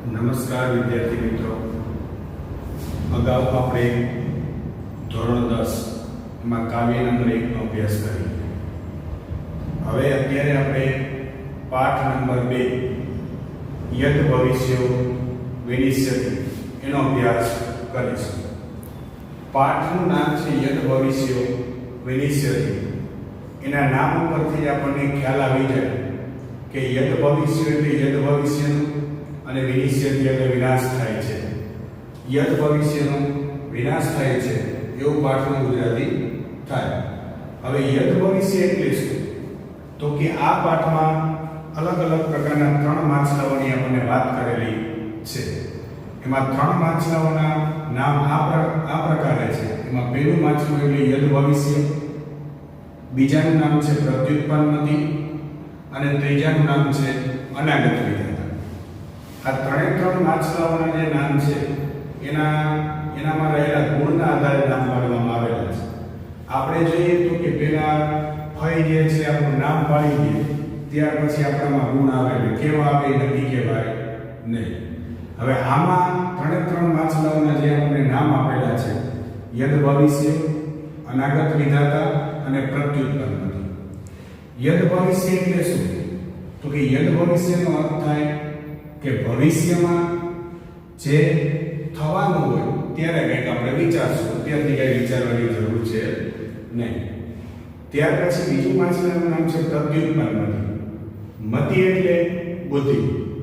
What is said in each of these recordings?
નમસ્કાર વિદ્યાર્થી મિત્રો, અગાઉ આપણે ધોરણ 10 માં કાવ્ય નંબર 1 નો અભ્યાસ કર્યો. હવે અત્યારે આપણે પાઠ નંબર 2 યદ ભવિષ્યો વિનિશ્યતિ એનો અભ્યાસ કરીશું. પાઠનું નામ છે યદ ભવિષ્યો વિનિશ્યતિ. એના નામ ઉપરથી આપણને ખ્યાલ આવી જાય કે યદ ભવિષ્ય એટલે યદ ભવિષ્યનું અને વિનિશ્યતિ એટલે વિનાશ થાય છે. યદ ભવિષ્યનો વિનાશ થાય છે એવું પાઠનું ગુજરાતી થાય. હવે યદ ભવિષ્ય એટલે શું? તો કે આ પાઠમાં અલગ અલગ પ્રકારના 3 માછલાઓની આપણને વાત કરેલી છે. એમાં 3 માછલાઓના નામ આ પ્રકારે છે. એમાં પહેલું માછલું એટલે યદ ભવિષ્ય, બીજાનું નામ છે પ્રત્યુત્પન્નતિ અને ત્રીજાનું નામ છે અનાગત વિધાતા. આ 3 માછલાઓના જે નામ છે એનામાં રહેલા ગુણના આધારે નામ પાડવામાં આવેલા છે. આપણે જોઈએ તો કે પેલા ફઈ જે છે આપણું નામ પાડી દઈએ, ત્યાર પછી આપણામાં ગુણ આવે એટલે કેવા આવે એ નક્કી કહેવાય નહીં. હવે આમાં 3 માછલાઓના જે આપણને નામ આપેલા છે યદ ભવિષ્ય, અનાગત વિધાતા અને પ્રત્યુત્પન્નતિ. યદ ભવિષ્ય એટલે શું? તો કે યદ ભવિષ્યનો અર્થ થાય કે ભવિષ્યમાં જે થવાનું હોય ત્યારે કંઈક આપણે વિચારશું, અત્યારથી કંઈ વિચારવાની જરૂર છે નહીં. ત્યાર પછી બીજું માછલાનું નામ છે પ્રત્યુત્પન્નતિ. મતિ એટલે બુદ્ધિ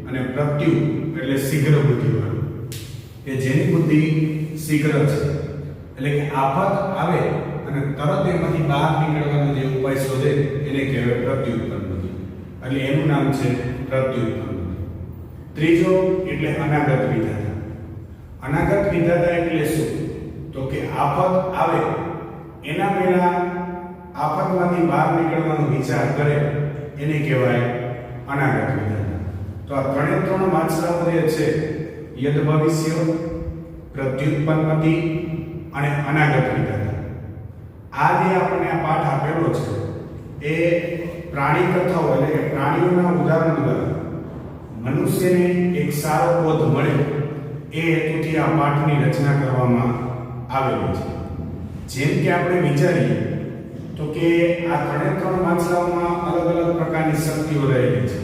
અને પ્રત્યુ એટલે શીઘ્ર બુદ્ધિવાળું, કે જેની બુદ્ધિ શીઘ્ર છે. એટલે કે આફત આવે અને તરત એમાંથી બહાર નીકળવાનો જે ઉપાય શોધે એને કહેવાય પ્રત્યુત્પન્નતિ. એટલે એનું નામ છે પ્રત્યુત્પન્નતિ. ત્રીજો એટલે અનાગત વિધાતા. અનાગત વિધાતા એટલે શું? તો કે આફત આવે એના પહેલા આફતમાંથી બહાર નીકળવાનો વિચાર કરે એને કહેવાય અનાગત વિધાતા. તો આ 3 માછલાઓ જે છે યદ ભવિષ્ય, પ્રત્યુત્પન્નતિ અને અનાગત વિધાતા, આ જે આપણને આ પાઠ આપેલો છે એ પ્રાણી કથાઓ એટલે કે પ્રાણીઓના ઉદાહરણ દ્વારા મનુષ્યને એક સારો બોધ મળે એ હેતુથી આ પાઠની રચના કરવામાં આવેલી છે. જેમ કે આપણે વિચારીએ તો કે આ 3 માછલાઓમાં અલગ અલગ પ્રકારની શક્તિઓ રહેલી છે.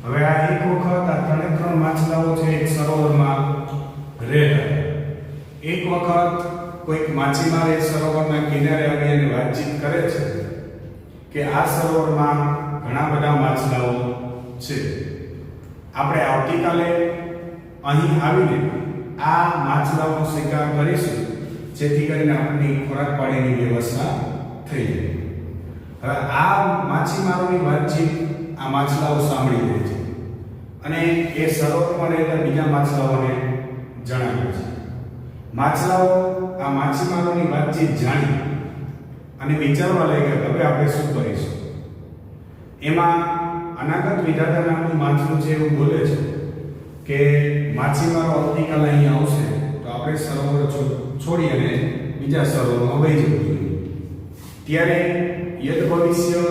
હવે આ એક વખત આ 3 માછલાઓ છે એક સરોવરમાં રહેતા. એક વખત કોઈક માછીમાર એ સરોવરના કિનારે આવી અને વાતચીત કરે છે કે આ સરોવરમાં ઘણા બધા માછલાઓ છે. આપણે આવતીકાલે અહીં આવીને આ માછલાઓનો શિકાર કરીશું જેથી કરીને આપણી ખોરાક પાણીની વ્યવસ્થા થઈ જાય. હવે આ માછીમારોની વાતચીત આ માછલાઓ સાંભળી લે છે અને એ સરોવરમાં રહેતા બીજા માછલાઓને જણાવે છે. માછલાઓ આ માછીમારોની વાતચીત જાણી અને વિચારવા લાગ્યા હવે આપણે શું કરીશું. એમાં અનાગત વિધાતા નામનું માછલું છે એવું બોલે છે કે માછીમારો આવતીકાલે અહીં આવશે તો આપણે સરોવર છોડી અને બીજા સરોવરમાં વહી જવું જોઈએ. ત્યારે યદ ભવિષ્ય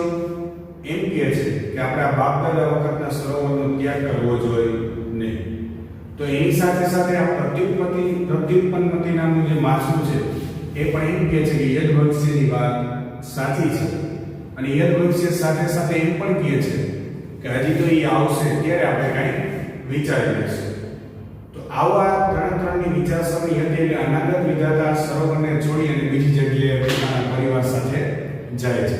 એમ કહે છે કે આપણે આ બાપ દાદા વખતના સરોવરનો ત્યાગ કરવો જોઈએ નહીં. તો એની સાથે સાથે આ પ્રત્યુત્પન્નતિ નામનું જે માછલું છે એ પણ એમ કહે છે કે યદ ભવિષ્યની વાત સાચી છે. અને યદ ભવિષ્ય સાથે સાથે એમ પણ કહે છે કે હજી તો એ આવશે ત્યારે આપણે કંઈ વિચારી લઈશું. તો આવા 3ની વિચારસરણી હતી એટલે અનાગત વિધાતા સરોવરને છોડી અને બીજી જગ્યાએ પોતાના પરિવાર સાથે જાય છે.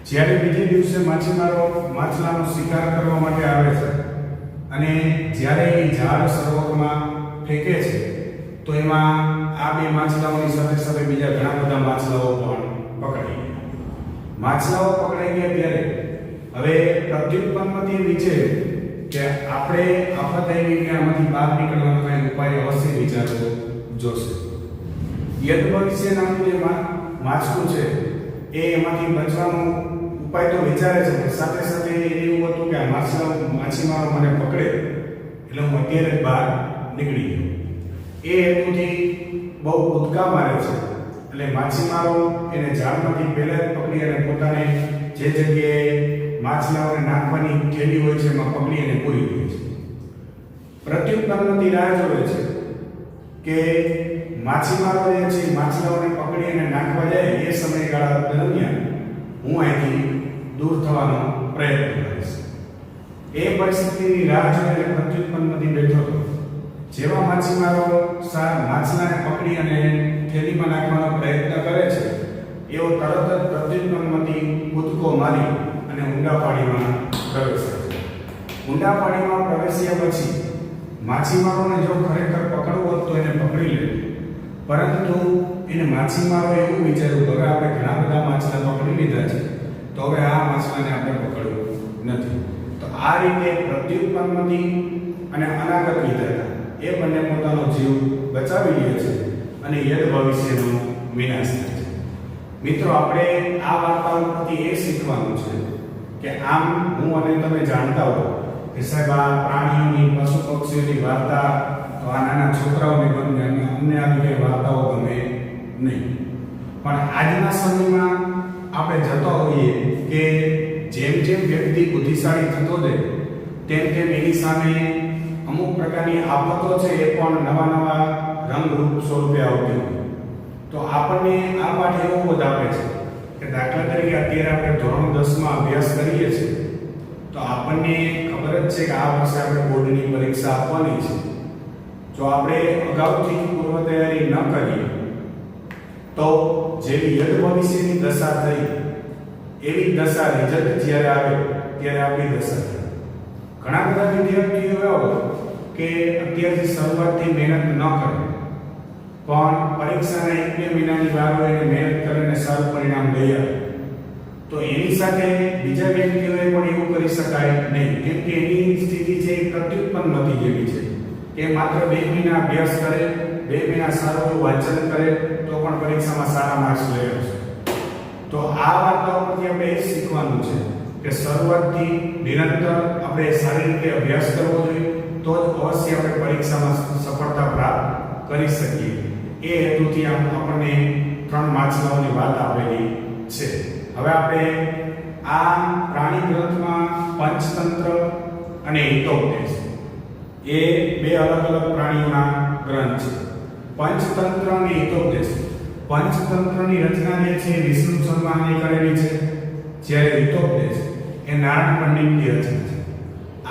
જ્યારે બીજે દિવસે માછીમારો માછલાનો શિકાર કરવા માટે આવે છે અને જ્યારે એ જાળ સરોવરમાં ફેંકે છે તો એમાં આ 2 માછલાઓની સાથે સાથે બીજા ઘણા બધા માછલાઓ પણ પકડાઈ ગયા. માછલાઓ પકડાઈ ગયા ત્યારે હવે પ્રત્યુત્પન્નતિ વિશે કે આપણે આફત આવી કે આમાંથી બહાર નીકળવાનો કંઈ ઉપાય અવશ્ય વિચારવો જોશે. યદ ભવિષ્ય નામનું જે માછલું છે એ એમાંથી બચવાનો ઉપાય તો વિચારે છે પણ સાથે સાથે એવું હતું કે આ માછીમારો મને પકડે એટલે હું અત્યારે જ બહાર નીકળી ગયો. એ હેતુથી બહુ કૂદકા મારે છે એટલે માછીમારો એને જાળમાંથી પહેલા જ પકડી અને પોતાને જે જગ્યાએ માછલાઓને નાખવાની થેલી હોય છે એમાં પકડી અને પૂરી દે છે. પ્રત્યુત્પન્નની રાહ જોવે છે કે માછીમારો જે છે માછલાઓને પકડી અને નાખવા જાય એ સમયગાળા દરમિયાન હું અહીંથી દૂર થવાનો પ્રયત્ન કરીશ. એ પરિસ્થિતિની રાહ જોઈને પ્રત્યુત્પન્નથી બેઠો હતો. જેવા માછીમારો માછલાને પકડી અને થેલીમાં નાખવાનો પ્રયત્ન કરે છે એવો તરત જ પ્રત્યુત્પન્નથી કૂદકો મારી અને ઊંડા પાણીમાં પ્રવેશે છે. ઊંડા પાણીમાં પ્રવેશ્યા પછી માછીમારોને જો ખરેખર પકડવું હોત તો એને પકડી લે, પરંતુ એને માછીમારો એવું વિચાર્યું કે હવે આપણે ઘણા બધા માછલા પકડી લીધા છે તો હવે આ માછલાને આપણે પકડવું નથી. તો આ રીતે પ્રત્યુત્પન્નથી અને અનાગત વિધાતા એ બંને પોતાનો જીવ બચાવી લે છે અને યદ ભવિષ્યનો વિનાશ થાય છે. મિત્રો, આપણે આ વાર્તાઓ પરથી એ શીખવાનું છે કે આમ હું અને તમે જાણતા હો કે સાહેબ આ પ્રાણીઓની પશુ પક્ષીઓની વાર્તા તો આ નાના છોકરાઓને ગમે અને અમને આવી કઈ વાર્તાઓ ગમે નહીં. પણ આજના સમયમાં આપણે જતો હોઈએ કે જેમ જેમ વ્યક્તિ બુદ્ધિશાળી થતો જાય તેમ તેમ એની સામે અમુક પ્રકારની આફતો છે એ પણ નવા નવા રંગરૂપ સ્વરૂપે આવતી હોય. તો આપણને આ પાઠ એવો બોધ આપે છે કે દાખલા તરીકે અત્યારે આપણે ધોરણ 10 માં અભ્યાસ કરીએ છીએ તો આપણને ખબર જ છે કે આ વર્ષે આપણે બોર્ડની પરીક્ષા આપવાની છે. જો આપણે અગાઉથી પૂર્વ તૈયારી ન કરીએ તો જેવી યદ ભવિષ્યની દશા થઈ એવી દશા રિઝલ્ટ જ્યારે આવે ત્યારે આપણી દશા થાય. ઘણા બધા વિદ્યાર્થીઓ એવા કે અત્યારથી શરૂઆતથી મહેનત ન કરે પણ પરીક્ષાના 1-2 મહિનાની વાર હોય અને મહેનત કરીને સારું પરિણામ લઈ આવે તો એની સાથે બીજા વ્યક્તિઓએ પણ એવું કરી શકાય નહીં, કેમ કે એની સ્થિતિ છે એ પ્રત્યુત્પન્નથી જેવી છે કે માત્ર 2 મહિના અભ્યાસ કરે, 2 મહિના સારું વાંચન કરે તો પણ પરીક્ષામાં સારા માર્ક્સ લઈ આવશે. તો આ વાર્તાઓ પરથી આપણે એ શીખવાનું છે કે શરૂઆતથી નિરંતર આપણે સારી રીતે અભ્યાસ કરવો જોઈએ તો જ અવશ્ય આપણે પરીક્ષામાં સફળતા પ્રાપ્ત કરી શકીએ. એ હેતુથી આપણને 3 માછલાઓની વાત આપેલી છે. હવે આપણે આ પ્રાણી ગ્રંથમાં પંચતંત્ર અને હિતોપદેશ એ 2 અલગ અલગ પ્રાણીઓના ગ્રંથ છે. પંચતંત્ર અને હિતોપદેશ, પંચતંત્રની રચના જે છે વિષ્ણુ શર્માએ કરેલી છે, જ્યારે હિતોપદેશ એ નારાયણ પંડિતની રચના છે.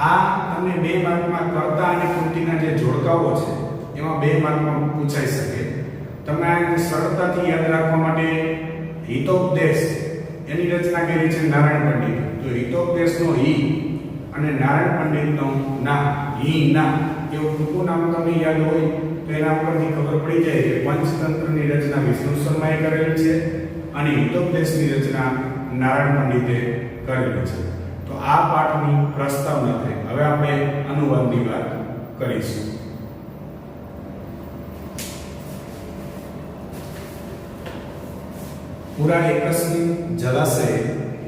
આ તમને 2 માર્કમાં કર્તા અને કૃતિના જે જોડકાઓ છે એમાં 2 માર્કમાં પૂછાઈ શકે. તમે આ સરળતાથી યાદ રાખવા માટે હિતોપદેશ એની રચના કરી છે નારાયણ પંડિત. તો હિતોપદેશનો હિ અને નારાયણ પંડિતનો ના, હિ ના એવું ટૂંકું નામ તમને યાદ હોય તો એના પરથી ખબર પડી જાય કે પંચતંત્રની રચના વિષ્ણુ શર્માએ કરેલી છે અને હિતોપદેશની રચના નારાયણ પંડિતે કરેલી છે. તો આ પાઠની પ્રસ્તાવના થઈ. હવે આપણે અનુવાદની વાત કરીશું. પૂરા એકસ્મિન જલાશય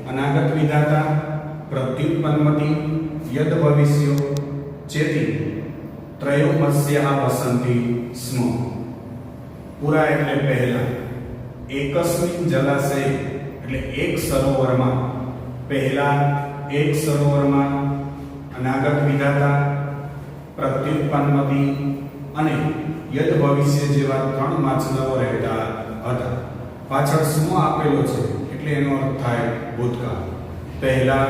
અનાગત વિધાતા પ્રત્યુત્પન્નમતિ યદ ભવિષ્યો ચેતી ત્રયોમસ્યા વસંતી સ્મ. પૂરા એટલે પહેલા, એકસ્મિન જલાશય એટલે એક સરોવરમાં, પહેલા એક સરોવરમાં અનાગત વિધાતા પ્રત્યુત્પન્નમતિ અને યદ ભવિષ્ય જેવા 3 માછલાઓ રહેતા હતા. પાછળ સ્મ આપેલો છે એટલે એનો અર્થ થાય ભૂતકાળ. પહેલા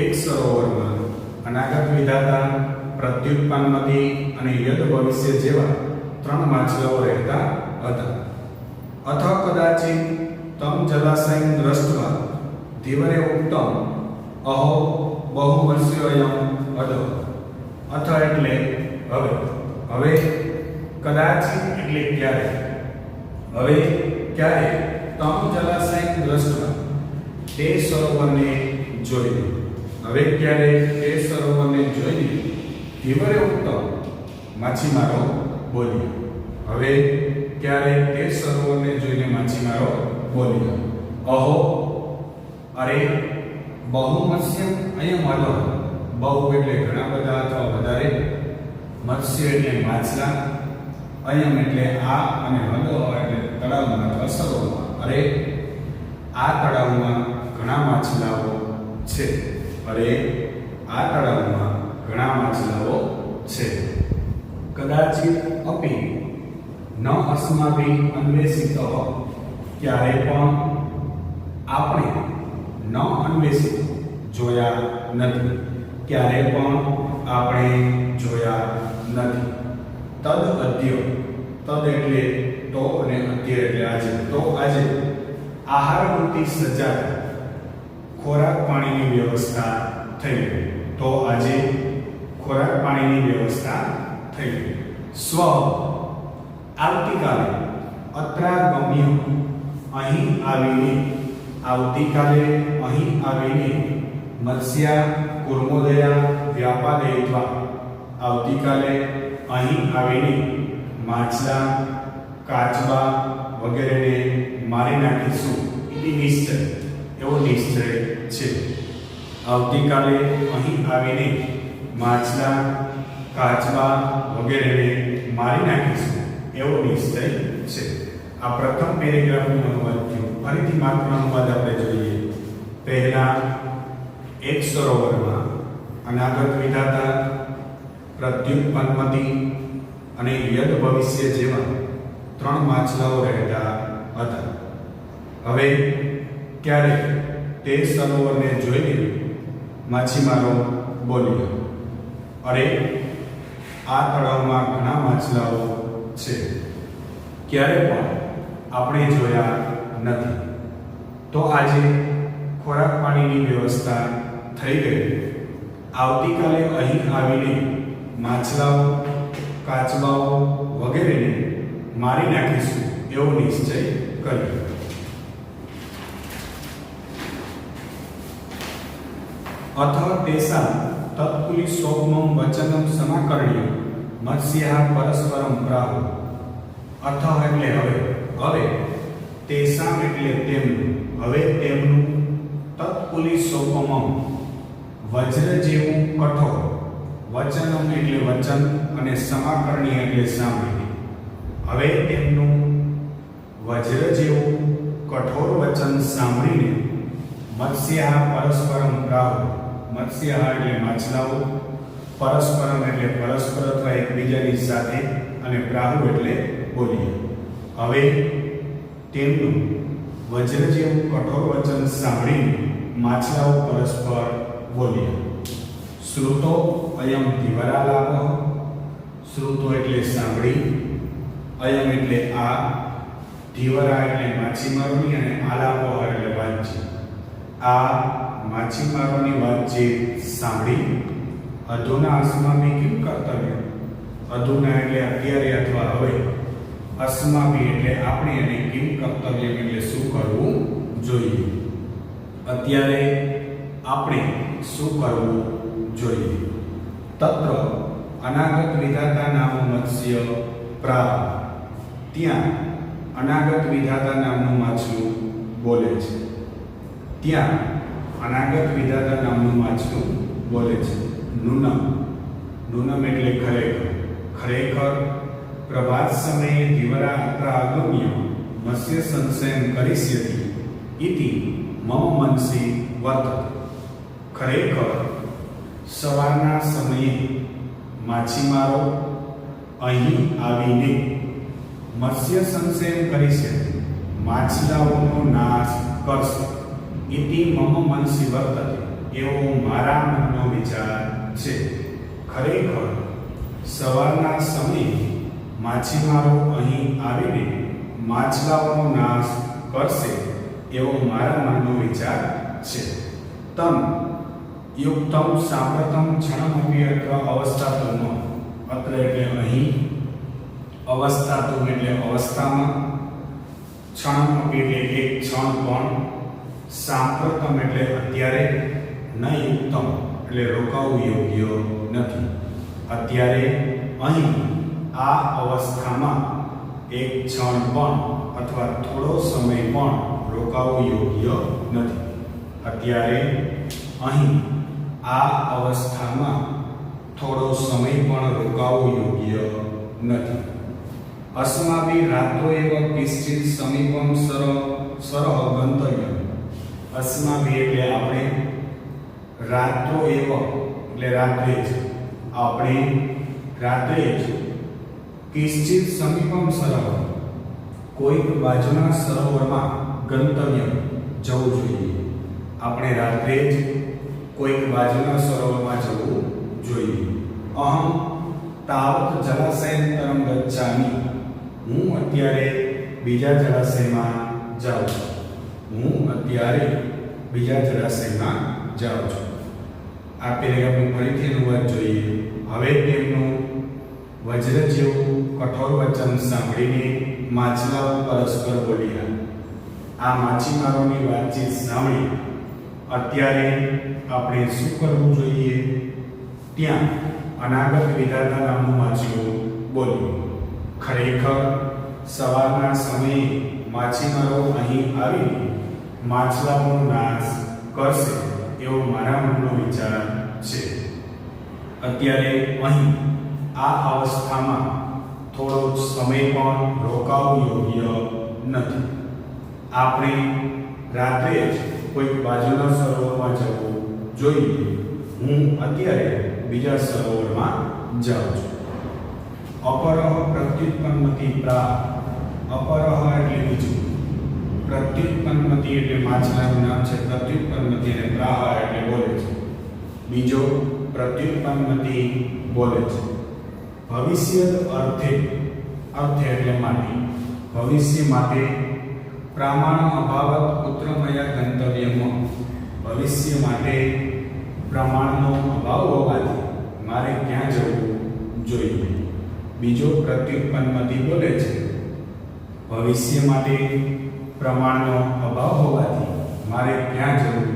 એક સરોવરમાં અનાગત વિધાતા પ્રત્યુત્પન્નમતિ અને યદ ભવિષ્ય જેવા 3 માછલાઓ રહેતા હતા. અથ કદાચિત તમ જલાશયં દ્રષ્ટવા ધીવરે ઉક્તમ અહો બહુવસ્યોયમ અધ. અથ એટલે હવે, હવે કદાચિત એટલે ક્યારે, હવે ક્યારે તમ જલાશયં દ્રષ્ટવા તે સરોવરને જોઈને, હવે ક્યારે તે સરોવરને જોઈને ધીવરે ઉક્તમ માછીમારો બોલ્યા. હવે ક્યારે તે સરોવરને જોઈને માછીમારો બોલ્યા. અહો અરે બહુમત્સ્ય અહીંયા માલો, બહુ એટલે ઘણા બધા અથવા વધારે, મત્સ્ય એટલે માછલા, અયમ એટલે આ અને હલો એટલે તળાવમાં અથવા સરોવરમાં. અરે આ તળાવમાં ઘણા માછલાઓ છે. અરે આ તળાવમાં ઘણા માછલાઓ છે. કદાચિત અપી ન અસ્માભિ અન્વેષિતઃ, ક્યારે પણ આપણે ન અન્વેષિત જોયા નથી, ક્યારે પણ આપણે જોયા નથી. તદ અદ્ય, તદ એટલે તો અને અદ્ય એટલે આજે, તો આજે આહાર વૃત્તિ સજ્જા, ખોરાક પાણીની વ્યવસ્થા થઈ ગઈ. તો આજે ખોરાક પાણીની વ્યવસ્થા થઈ ગઈ. સ્વ આવતીકાલે અત્રાગમ્ય, અહીં આવીને, આવતીકાલે અહીં આવીને, મત્સ્યા કુર્મોદયા વ્યાપાદયિત્વા, આવતીકાલે અહીં આવીને માછલા કાચબા વગેરેને મારી નાખીશું. એ નિશ્ચય, એવો નિશ્ચય છે. આવતીકાલે અહીં આવીને માછલા કાચબા વગેરેને મારી નાખીશું, એવો નિશ્ચય છે. આ પ્રથમ પેરેગ્રાફનું અનુવાદ થયું. ફરીથી માત્ર અનુવાદ આપણે જોઈએ. પહેલા એક સરોવરમાં અનાગત વિધાતા, પ્રત્યુત્પન્નમતિ અને યદ ભવિષ્ય જેવા 3 માછલાઓ રહેતા હતા. હવે ક્યારે તે સરોવરને જોઈને માછીમારો બોલ્યા, અરે આ તળાવમાં ઘણા માછલાઓ છે, ક્યારે પણ આપણે જોયા નથી. તો આજે ખોરાક પાણીની વ્યવસ્થા થઈ ગઈ. આવતીકાલે અહીં આવીને માછલાઓ કાચબાઓ વગેરેને મારી નાખીશું, એવો નિશ્ચય કર્યો. અથ તેષાં તત્પુલિશોપમં વચનમ સમાકર્ણ્ય મત્સ્યાઃ પરસ્પરમ પ્રાહુઃ. અથ એટલે હવે, હવે તેષાં એટલે તેમનું, હવે તેમનું તત્પુલિશોપમં વજ્ર જેવું કઠોર, વચનમ એટલે વચન અને સમાકર્ણ્ય એટલે સાંભળી. હવે તેમનું વજ્ર જેવું કઠોર વચન સાંભળીને મત્સ્યાઃ પરસ્પરમ પ્રાહુઃ, મત્સ્યાઃ એટલે માછલાઓ, પરસ્પરમ એટલે પરસ્પર અથવા એકબીજાની સાથે, અને પ્રાહુઃ એટલે બોલ્યા. હવે તેમનું વજ્ર જેવું કઠોર વચન સાંભળીને માછલાઓ પરસ્પર બોલ્યા. શ્રુતો અયમ ધીવરાલાપઃ, શ્રુતો એટલે સાંભળી, અયમ એટલે આ, ધીવરા એટલે માછીમારોની, અને આલાપઃ એટલે વાતચીત. આ માછીમારોની વાતચીત સાંભળી. અધુના અસ્માભિ કિમ કર્તવ્ય, અધુના એટલે અત્યારે અથવા હવે, અસ્માભિ એટલે આપણે, અને કિમ કર્તવ્ય એટલે શું કરવું જોઈએ. અત્યારે આપણે શું કરવું જોઈએ. તત્ર અનાગત વિધાતા નામનું મત્સ્ય પ્રાહ, ત્યાં અનાગત વિધાતા નામનું માછલું બોલે છે. ત્યાં અનાગત વિધાતા નામનું માછલું બોલે છે. નૂનમ, નૂનમ એટલે ખરેખર, ખરેખર પ્રભાત સમયે ધીવરા અત્ર આગમ્ય મત્સ્ય સંશયમ કરિષ્યતિ ઇતિ મમ મનસી વર્તતે. ખરેખર સવારના સમયે માછીમારો અહીં આવીને મત્સ્ય સંશયમ કરિષ્યતિ, માછલાઓનો નાશ કરશે. ઇતિ મમ મનસી વર્તતે, એવો મારા મનનો વિચાર છે. ખરેખર સવારના સમયે માછીમારો અહીં આવીને માછલાઓનો નાશ કરશે, એવો મારા મનનો વિચાર છે. તમ યુક્તમ સાંપ્રતમ ક્ષણમપી અત્ર અવસ્થાતુમ, અત્ર એટલે અહીં, અવસ્થાતુમ એટલે અવસ્થામાં, ક્ષણમપી એટલે એક ક્ષણ પણ, સાંપ્રતમ એટલે અત્યારે, ન યુક્તમ એટલે રોકાવું યોગ્ય નથી. અત્યારે અહીં આ અવસ્થામાં એક ક્ષણ પણ અથવા થોડો સમય પણ રોકાવું યોગ્ય નથી. અત્યારે અહીં આ અવસ્થામાં થોડો સમય પણ રોકાવું યોગ્ય નથી. અસ્માભિ રાત્રો એવ કિંચિત સમીપમ સરહ ગંતવ્ય. અસ્માભિ એટલે આપણે, રાત્રો એવ એટલે રાત્રે જ, આપણે રાત્રે જ કિશ્ચિત સમીપમ સરોવર, કોઈક બાજુના સરોવરમાં ગંતવ્ય જવું જોઈએ. આપણે રાત્રે જ કોઈક બાજુના સરોવરમાં જવું જોઈએ. અહમ તાવત જલાશયંતરમ ગચ્છામિ, હું અત્યારે બીજા જળાશયમાં જાઉં છું. હું અત્યારે બીજા જળાશયમાં જાઉં છું. આ પેરેગ્રાફ આપણે ફરીથી અનુવાદ જોઈએ. હવે તેમનું વજ્ર જેવું કઠોર વચન સાંભળીને માછલાઓ પરસ્પર બોલ્યા. આ માછીમારોની વાતચીત સાંભળી અત્યારે આપણે શું કરવું જોઈએ? ત્યાં અનાગત વિધાતા નામનું માછલું બોલ્યું, ખરેખર સવારના સમયે માછીમારો અહીં આવી માછલાઓનો નાશ કરશે એવો મારા મનનો વિચાર છે. અત્યારે અહીં આ અવસ્થામાં થોડો સમય પણ રોકાવું યોગ્ય નથી. આપણે રાત્રે જ કોઈક બાજુના સરોવરમાં જવું જોઈએ. હું અત્યારે બીજા સરોવરમાં જાઉં છું. અપરહ પ્રત્યુત્પન્નતિ પ્રા, અપરહ એટલે બીજું, પ્રત્યુત્પન્નતિ એટલે માછલાનું નામ છે. પ્રત્યુત્પન્નતિ અને પ્રાહ એટલે બોલે છે. બીજો પ્રત્યુત્પન્નતિ બોલે છે. ભવિષ્ય અર્થે, અર્થે એટલે માટે, ભવિષ્ય માટે પ્રમાણ અભાવત પુત્રમય ગંતવ્યમાં, ભવિષ્ય માટે પ્રમાણનો અભાવ હોવાથી મારે ક્યાં જવું જોઈએ. બીજો પ્રત્યુત્પન્નતિ બોલે છે. ભવિષ્ય માટે પ્રમાણનો અભાવ હોવાથી મારે ક્યાં જવું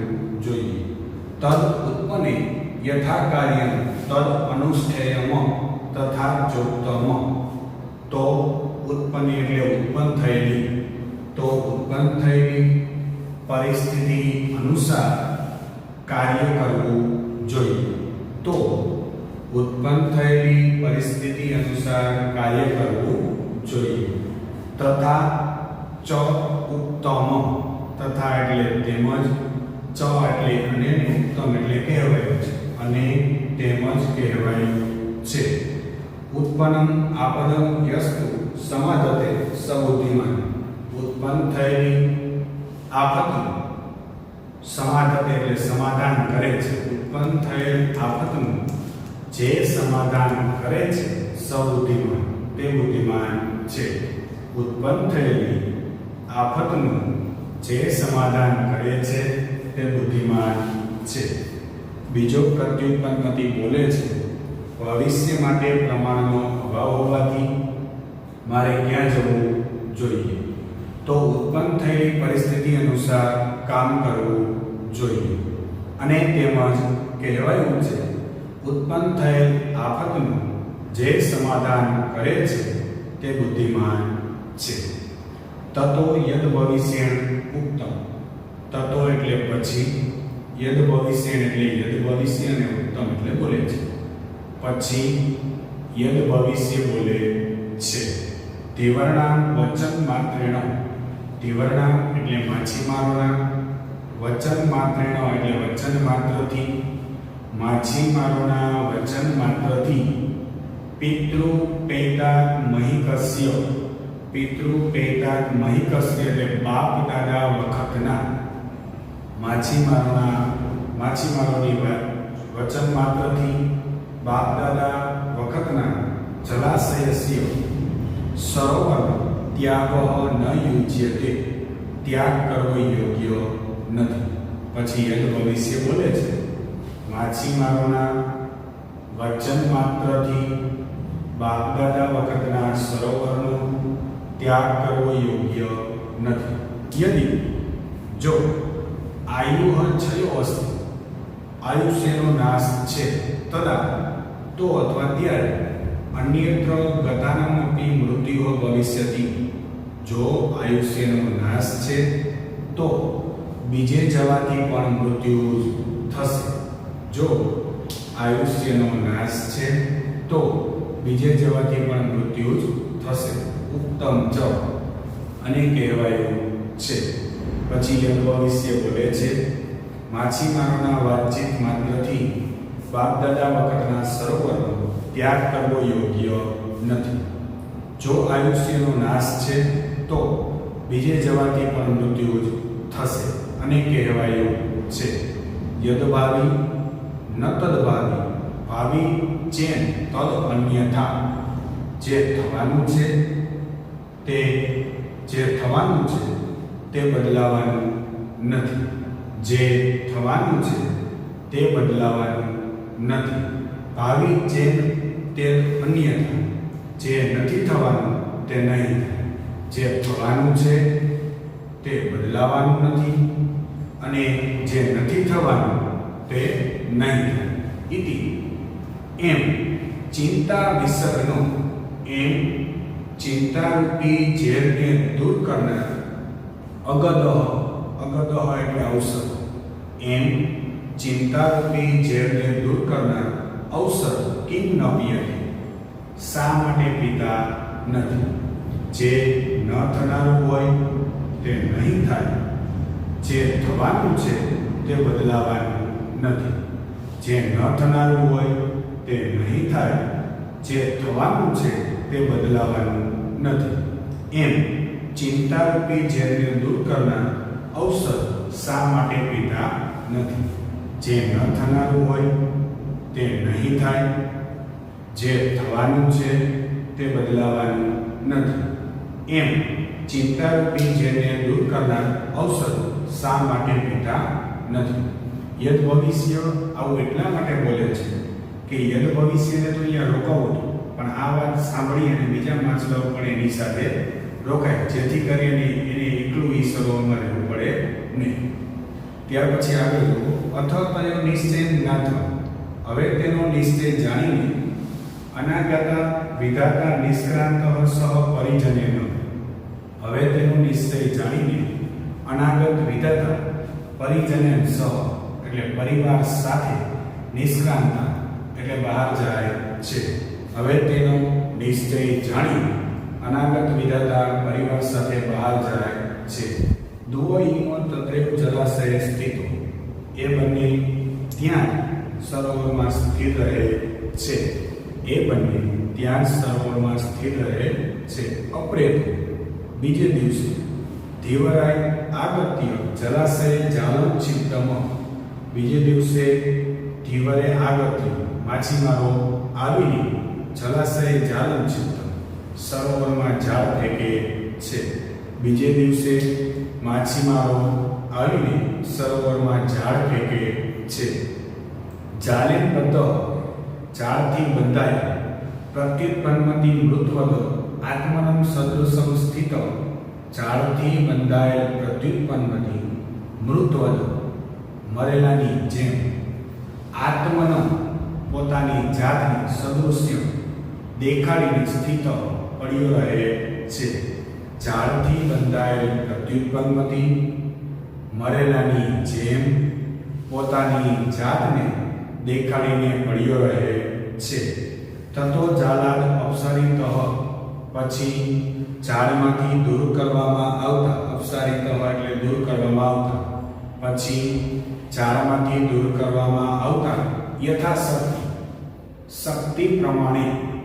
જોઈએ. તદ ઉત્પન્ને યથા કાર્યમ તદ અનુષ્ઠેયમ તથા ચોક્તમ, તો ઉત્પન્ન એટલે ઉત્પન્ન થયેલી, તો ઉત્પન્ન થયેલી પરિસ્થિતિ અનુસાર કાર્ય કરવું જોઈએ. તો ઉત્પન્ન થયેલી પરિસ્થિતિ અનુસાર કાર્ય કરવું જોઈએ. તથા ચ ઉત્તમ, તથા એટલે તેમજ, ચ એટલે અને, ઉત્તમ એટલે કહેવાયું છે, અને તેમજ કહેવાયું છે. ઉત્પન્નમ આપદમ યસ્તુ સમાદતે સબુદ્ધિમાન, ઉત્પન્ન થયેલી આફતનું સમાદતે એટલે સમાધાન કરે છે. ઉત્પન્ન થયેલ આફતનું જે સમાધાન કરે છે સબુદ્ધિમાન, તે બુદ્ધિમાન છે. ઉત્પન્ન થયેલી આફતનું જે સમાધાન કરે છે તે બુદ્ધિમાન છે. બીજો પ્રત્યુત્પન્નતિ બોલે છે. ભવિષ્ય માટે પ્રમાણનો અભાવ હોવાથી મારે ક્યાં જવું જોઈએ. તો ઉત્પન્ન થયેલી પરિસ્થિતિ અનુસાર કામ કરવું જોઈએ. અને તેમજ કહેવાયું છે ઉત્પન્ન થયેલ આફતનું જે સમાધાન કરે છે તે બુદ્ધિમાન છે. તતો યદ ભવિષ્યણ ઉત્તમ, તતો એટલે પછી, યદ ભવિષ્યણ એટલે યદ ભવિષ્ય અને ઉત્તમ એટલે બોલે છે. પછી યદ ભવિષ્ય બોલે છે. તિવર્ણા વચન માત્રેણ, તિવર્ણા એટલે માછીમારોના, વચન માત્રેણ એટલે વચન માત્રથી, માછીમારોના વચન માત્રથી પિતૃ પૈતાક મહિકસ્ય, પિતૃ પૈતાક મહિકસ્ય એટલે બાપ દાદા વખતના, માછીમારોની વચન માત્રથી બાપ દાદા વખતના જલાશયસ્ય સરોવર ત્યાગ ન યુજ્યતે, ત્યાગ કરવો યોગ્ય નથી. પછી યદ ભવિષ્ય બોલે છે. માછીમારોના વચન માત્રથી બાપ દાદા વખતના સરોવરનો ત્યાગ કરવો યોગ્ય નથી. યદિ જો આયુઃ છયો અસ્તિ, આયુષ્યનો નાશ છે, તદા તો અથવા ત્યારે અન્યત્ર ગતાનામપી મૃત્યુઃ ભવિષ્યતિ, જો આયુષ્યનો નાશ છે તો બીજે જવાથી પણ મૃત્યુ થશે. જો આયુષ્યનો નાશ છે તો બીજે જવાથી પણ મૃત્યુ જ થશે. ઉત્તમ ચ અને કહેવાયું છે. પછી યદ ભવિષ્ય બોલે છે. માછીમારોના વાતચીત માત્રથી બાપ દાદા વખતના સરોવરનો ત્યાગ કરવો યોગ્ય નથી. આયુષ્યનો નાશ છે તો બીજે જવાથી પણ મૃત્યુ જ થશે અને કહેવાયું છે યદભાવી ન તદભાવી ભાવિ ચેન તદ અન્યથા જે થવાનું છે તે બદલાવાનું નથી. જે થવાનું છે તે બદલાવાનું નથી. ભાવિ ચેન તે અન્યથા જે નથી થવાનું તે નહીં થાય. જે થવાનું છે તે બદલાવાનું નથી અને જે નથી થવાનું તે નહીં થાય. ઇતિ એમ ચિંતા વિસર્ગનો એમ ચિંતારૂપી ઝેરને દૂર કરનાર અગદહ એટલે ઔષધ એમ ચિંતારૂપી ઝેરને દૂર કરનાર ઔષધ કિમ ન પીયતે શા માટે પીતા નથી. જે ન થનારું હોય તે નહીં થાય. જે થવાનું છે તે બદલાવાનું નથી. જે ન થનારું હોય તે નહીં થાય. જે થવાનું છે તે બદલાવાનું નથી. એમ ચિંતારૂપી ઝેરને દૂર કરનાર ઔષધ શા માટે પીતા નથી. જે ન થનારું હોય તે નહીં થાય. જે થવાનું છે તે બદલાવાનું નથી. એમ ચિંતારૂપી ઝેરને દૂર કરનાર ઔષધ શા માટે પીતા નથી. યદ ભવિષ્ય આવું એટલા માટે બોલે છે કે યદ ભવિષ્યને તો અહીંયા રોકાવું હતું, પણ આ વાત સાંભળી અને બીજા માછલાઓ પણ એની સાથે રોકાય, જેથી કરીને એને એકલું ઈ સરોવરમાં રહેવું પડે નહીં. ત્યાર પછી આગળ જુઓ અથ તયો નિશ્ચય જ્ઞાત્વા. હવે તેનો નિશ્ચય જાણીને અનાગતા વિધાતા નિષ્ક્રાંત સહ પરિજનેન. હવે તેનો નિશ્ચય જાણીને અનાગત વિધાતા પરિજનેન સહ એટલે પરિવાર સાથે નિષ્ક્રાંતા એટલે બહાર જાય છે. હવે તેનો નિશ્ચય જાણી અનાગત વિધાતા પરિવાર સાથે બહાર જાય છે. દુવઈનો તત્રેવ જલાશય સ્થિતો. એ બંને ત્યાં સરોવરમાં સ્થિર રહે છે. એ બંને ત્યાં સરોવરમાં સ્થિર રહે છે. અપ્રેત બીજે દિવસે ધીવરાય આગત્ય જલાશય જાલોચ્છિતમ. બીજે દિવસે ધીવરે આગત્ય માછીમારો આવીને જલાશય જાલોચ્છિતમ સરોવરમાં જાળ ફેંકે છે. બીજે દિવસે માછીમારો આવીને સરોવરમાં જાળ ફેંકે છે. જાલે બદ્ધ જાળથી બંધાય પ્રત્યુત્પન્નતિ મૃતવદ આત્મનમ સદૃશમ સ્થિત. જાળથી બંધાયેલ પ્રત્યુત્પન્નતિ મૃતવદ મરેલાની જેમ આત્મનમ પોતાની જાતની સદૃશ્ય દેખાડીને સ્થિત પડ્યો રહે છે. જાળથી બંધાયેલ પ્રત્યુત્પન્નતિ મરેલાની જેમ પોતાની જાતને દેખાડીને પડ્યો રહે છે. તતો જાલાદ અપસારિત પછી ઝાડમાંથી દૂર કરવામાં આવતા અપસારિત એટલે દૂર કરવામાં આવતા પછી ઝાડમાંથી દૂર કરવામાં આવતા યથાશક્તિ શક્તિ પ્રમાણે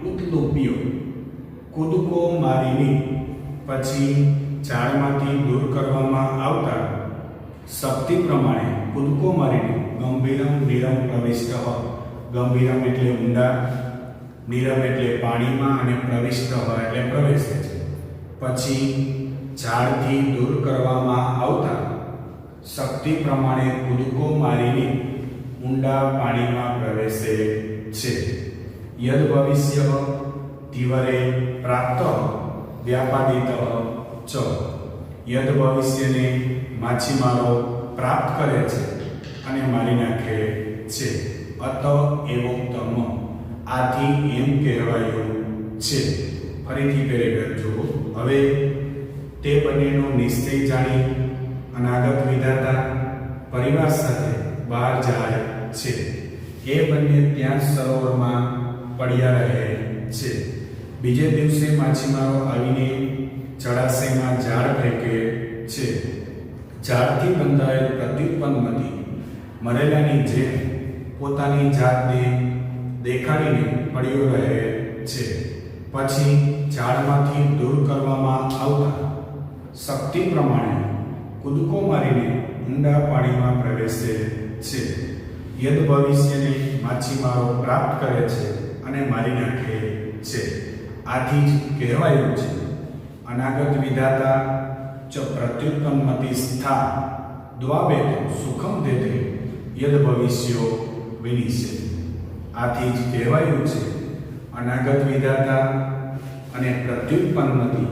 ઉત્લુપ્યો કૂદકો મારીને પછી ઝાડમાંથી દૂર કરવામાં આવતા શક્તિ પ્રમાણે કૂદકો મારીને ગંભીરમ નીરમ પ્રવિષ્ટ. ગંભીરમ એટલે ઊંડા, નીરમ એટલે પાણીમાં અને પ્રવિષ્ટ એટલે પ્રવેશે છે. પછી ઝાડથી દૂર કરવામાં આવતા શક્તિ પ્રમાણે કૂદકો મારીને ઊંડા પાણીમાં પ્રવેશે છે. યદ ભવિષ્ય ધીવરે પ્રાપ્ત વ્યાપાદિત ચ. યદ ભવિષ્યને માછીમારો પ્રાપ્ત કરે છે અને મારી નાખે છે. અત એવોક્તમ આથી એમ કહેવાયું છે. ફરીથી પેરેગ્રાફ જુઓ. હવે તે બંનેનો નિશ્ચય જાણી અનાગત વિધાતા પરિવાર સાથે બહાર જાય છે. એ બંને ત્યાં સરોવરમાં પડ્યા રહે છે. બીજે દિવસે માછીમારો આવીને જળાશયમાં જાળ ફેંકે છે. ઝાડથી બંધાયેલ પ્રત્યુત્પન્નતિ મરેલાની જેમ પોતાની જાતને દેખાડીને પડ્યો રહે છે. પછી ઝાડમાંથી દૂર કરવામાં આવતા શક્તિ પ્રમાણે કૂદકો મારીને ઊંડા પાણીમાં પ્રવેશે છે. યદ ભવિષ્યને માછીમારો પ્રાપ્ત કરે છે અને મારી નાખે છે. આથી જ કહેવાયું છે, અનાગત વિધાતા ચ પ્રત્યુત્પન્નમતિ સ્થા દ્વાવેતો સુખમ દેતે યદ ભવિષ્યો વિનિશ્ચિત. આથી જ કહેવાયું છે, અનાગત વિધાતા અને પ્રત્યુત્પન્નમતિ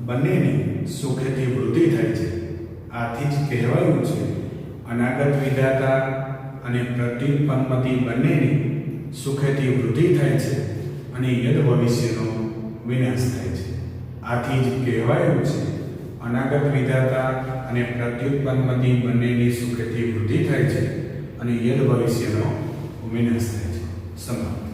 બંનેની સુખેથી વૃદ્ધિ થાય છે. આથી જ કહેવાયું છે, અનાગત વિધાતા અને પ્રત્યુત્પન્નમતિ બંનેની સુખેથી વૃદ્ધિ થાય છે અને યદ ભવિષ્યનો વિનાશ થાય છે. આથી જ કહેવાયું છે, અનાગત વિધાતા અને પ્રત્યુત્પન્નમતિ બંનેની સુખેથી વૃદ્ધિ થાય છે અને યદ ભવિષ્યનો વિનાશ થાય છે. સમાપ્ત.